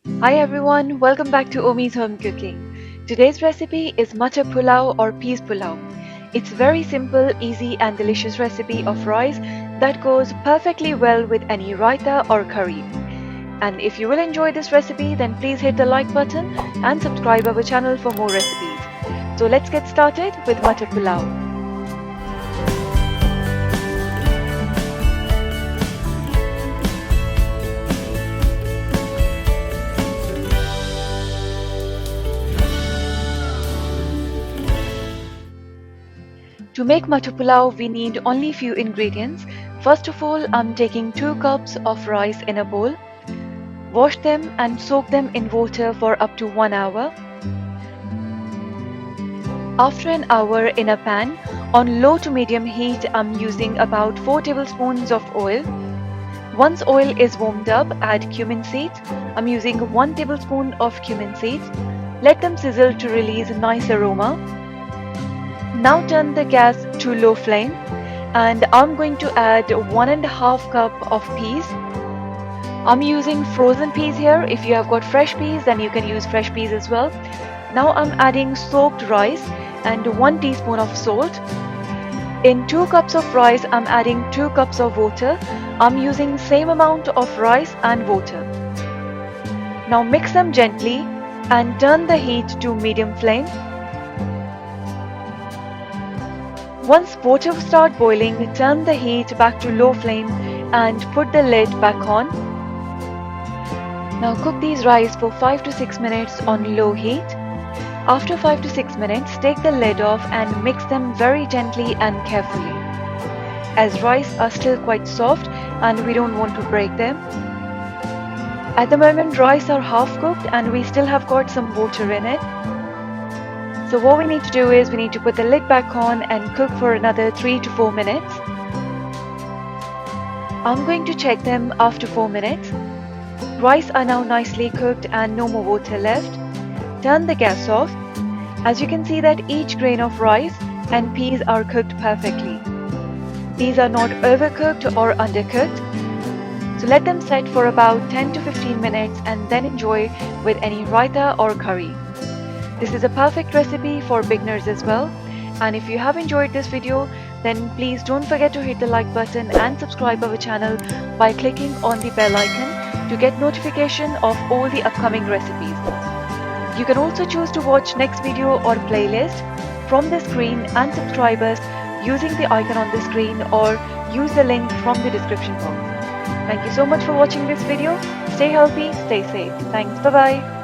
Hi everyone, welcome back to Omi's Home Cooking. Today's recipe is Matar Pulao or peas pulao. It's very simple, easy and delicious recipe of rice that goes perfectly well with any raita or curry. And if you will enjoy this recipe, then please hit the like button and subscribe our channel for more recipes. So let's get started with Matar Pulao. To make Matar Pulao, we need only few ingredients. First of all, I'm taking 2 cups of rice in a bowl. Wash them and soak them in water for up to 1 hour. After an hour in a pan, on low to medium heat, I'm using about 4 tablespoons of oil. Once oil is warmed up, add cumin seeds. I'm using 1 tablespoon of cumin seeds. Let them sizzle to release a nice aroma. Now turn the gas to low flame and I'm going to add 1.5 cup of peas. I'm using frozen peas here. If you have got fresh peas, then you can use fresh peas as well. Now I'm adding soaked rice and 1 teaspoon of salt. In 2 cups of rice, I'm adding 2 cups of water. I'm using same amount of rice and water. Now mix them gently and turn the heat to medium flame. Once water start boiling, turn the heat back to low flame and put the lid back on. Now cook these rice for 5 to 6 minutes on low heat. After 5 to 6 minutes, take the lid off and mix them very gently and carefully, as rice are still quite soft and we don't want to break them. At the moment, rice are half cooked and we still have got some water in it. So what we need to do is we need to put the lid back on and cook for another 3 to 4 minutes. I'm going to check them after 4 minutes. Rice are now nicely cooked and no more water left. Turn the gas off. As you can see that each grain of rice and peas are cooked perfectly. These are not overcooked or undercooked. So let them set for about 10 to 15 minutes and then enjoy with any raita or curry. This is a perfect recipe for beginners as well. And if you have enjoyed this video, then please don't forget to hit the like button and subscribe our channel by clicking on the bell icon to get notification of all the upcoming recipes. You can also choose to watch next video or playlist from the screen and subscribe us using the icon on the screen or use the link from the description box. Thank you so much for watching this video. Stay healthy, stay safe. Thanks, bye bye.